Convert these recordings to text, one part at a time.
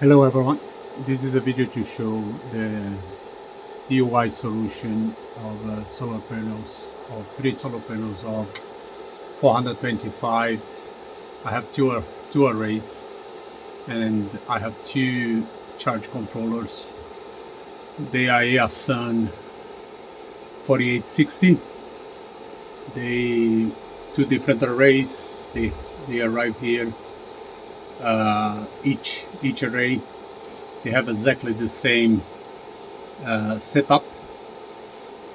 Hello everyone, this is a video to show the DIY solution of solar panels, of 3 solar panels of 425. I have two arrays and I have 2 charge controllers. They are EASUN 4860. They 2 different arrays. They arrive here. Each array, they have exactly the same setup,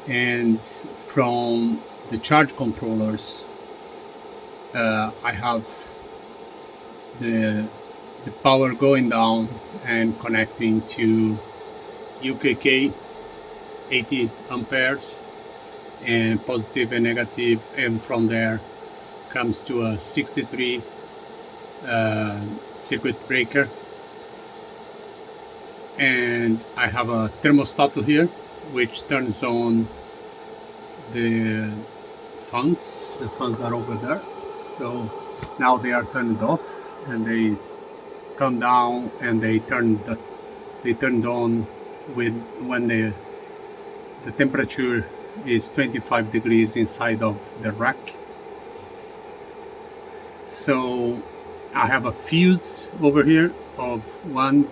and from the charge controllers I have the power going down and connecting to UKK 80 amperes and positive and negative, and from there comes to a 63 circuit breaker, and I have a thermostat here which turns on the fans. The fans are over there, so now they are turned off and they come down and they turned on with when the temperature is 25 degrees inside of the rack. So I have a fuse over here of 1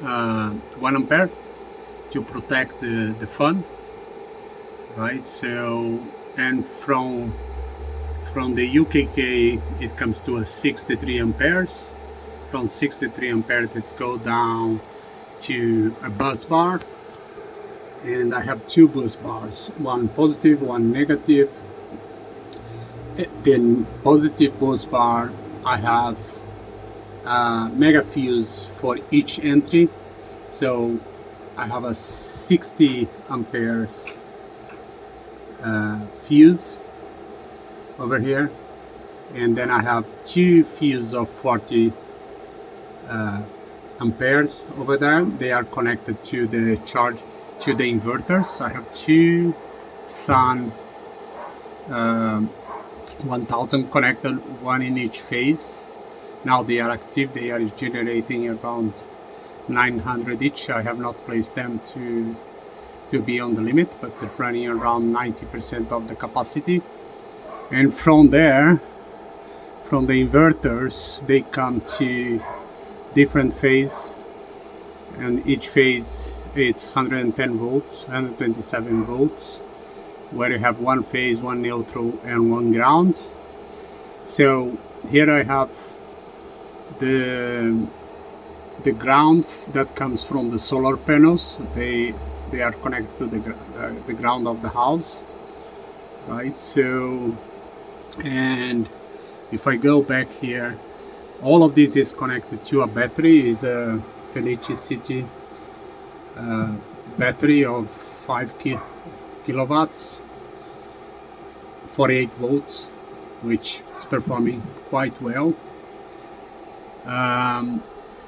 ampere to protect the fan, right? So, and from the UKK it comes to a 63 amperes. From 63 amperes it goes down to a bus bar, and I have 2 bus bars, one positive, one negative. Then positive bus bar, I have mega fuse for each entry, so I have a 60 amperes fuse over here, and then I have 2 fuses of 40 amperes over there. They are connected to the inverters. I have 2 sun 1000 connected, 1 in each phase. Now they are active. They are generating around 900 each. I have not placed them to be on the limit, but they're running around 90% of the capacity. And from there, from the inverters, they come to different phase, and each phase it's 110 volts, 127 volts, where you have 1 phase, 1 neutral, and 1 ground. So here I have the ground that comes from the solar panels. They are connected to the ground of the house, right? So, and if I go back here, all of this is connected to a battery. Is a Felicity battery of 5 kilowatts, 48 volts, which is performing quite well.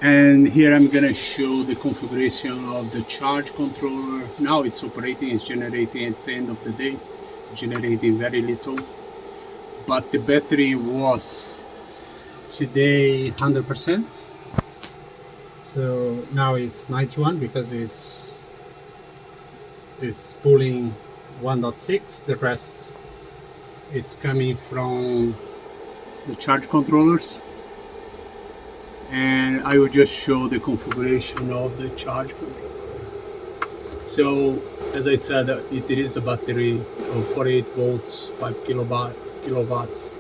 And here I'm gonna show the configuration of the charge controller. Now it's operating, it's generating at the end of the day, generating very little, but the battery was today 100%, so now it's 91 because it's pulling 1.6. the rest it's coming from the charge controllers. And I will just show the configuration of the charge controller. So as I said, it is a battery of 48 volts, 5 kilowatts.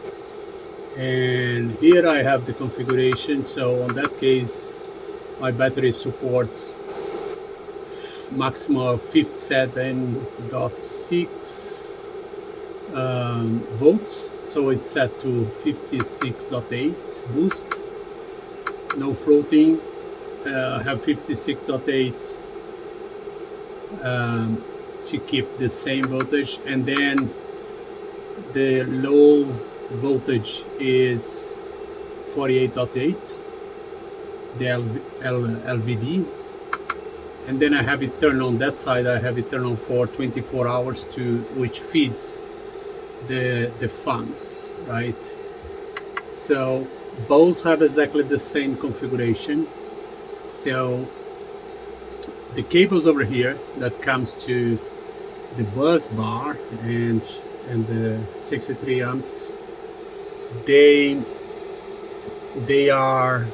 And here I have the configuration. So on that case, my battery supports maximum of 57.6 volts. So it's set to 56.8 boost. No floating. I have 56.8 to keep the same voltage, and then the low voltage is 48.8, the LVD, and then I have it turned on that side. I have it turned on for 24 hours which feeds the fans, right? So both have exactly the same configuration. So the cables over here that comes to the bus bar and the 63 amps, they are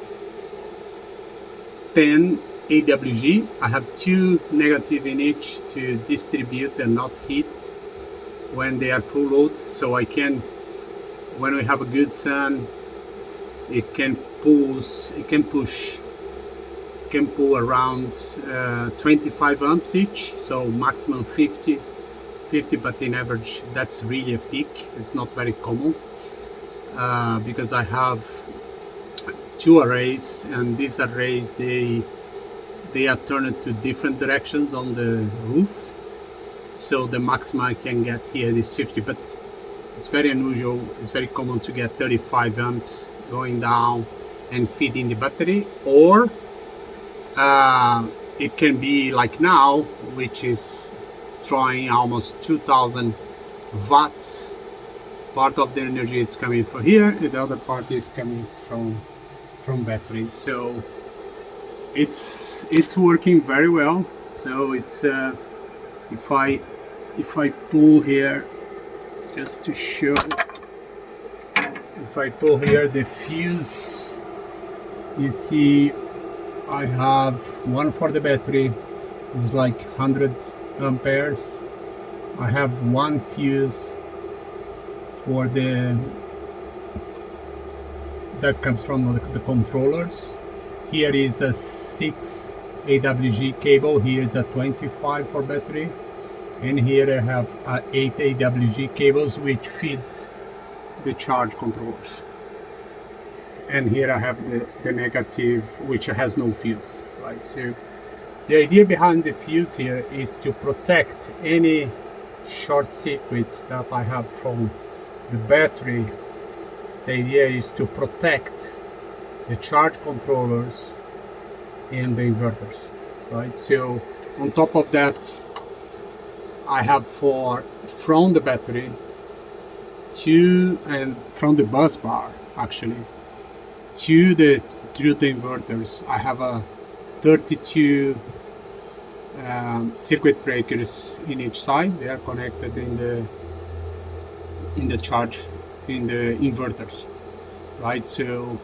10 AWG. I have 2 negative in each to distribute and not hit when they are full load, so I can, when we have a good sun, it can pull around 25 amps each, so maximum 50, but in average that's really a peak. It's not very common because I have 2 arrays, and these arrays they are turned to different directions on the roof, so the maximum I can get here is 50, but it's very unusual. It's very common to get 35 amps going down and feeding the battery, or it can be like now, which is drawing almost 2000 watts. Part of the energy is coming from here, and the other part is coming from battery. So it's working very well. So it's if I pull here, just to show, if I pull here the fuse, you see I have one for the battery, it's like 100 amperes. I have one fuse for that comes from the controllers. Here is a 6 AWG cable, here is a 25 for battery, and here I have 8 AWG cables which feeds the charge controllers. And here I have the negative, which has no fuse, right? So the idea behind the fuse here is to protect any short circuit that I have from the battery. The idea is to protect the charge controllers and the inverters, right? So on top of that, I have from the battery to, and from the bus bar actually, to the inverters, I have a 32 circuit breakers in each side. They are connected in the inverters, right? So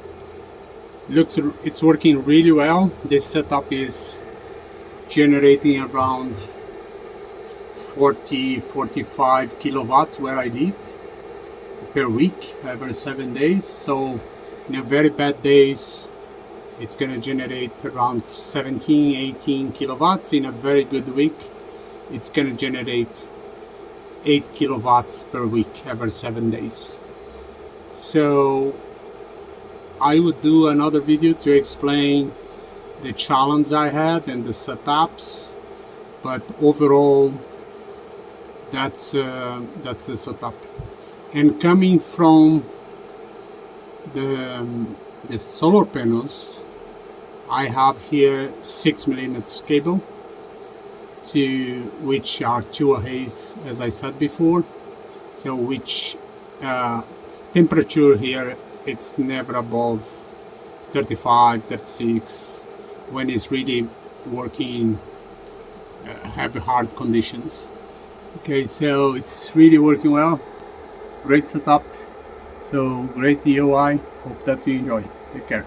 it's working really well. This setup is generating around 40-45 kilowatts where I live per week, every 7 days. So in a very bad days, it's going to generate around 17-18 kilowatts. In a very good week, it's going to generate 8 kilowatts per week, every 7 days. So I would do another video to explain the challenge I had and the setups, but overall that's the setup. And coming from the solar panels, I have here 6mm cable, to which are 2 arrays, as I said before. So which temperature here, it's never above 35, 36 when it's really working have hard conditions. Okay, so it's really working well. Great setup. So great DIY. Hope that you enjoy. Take care.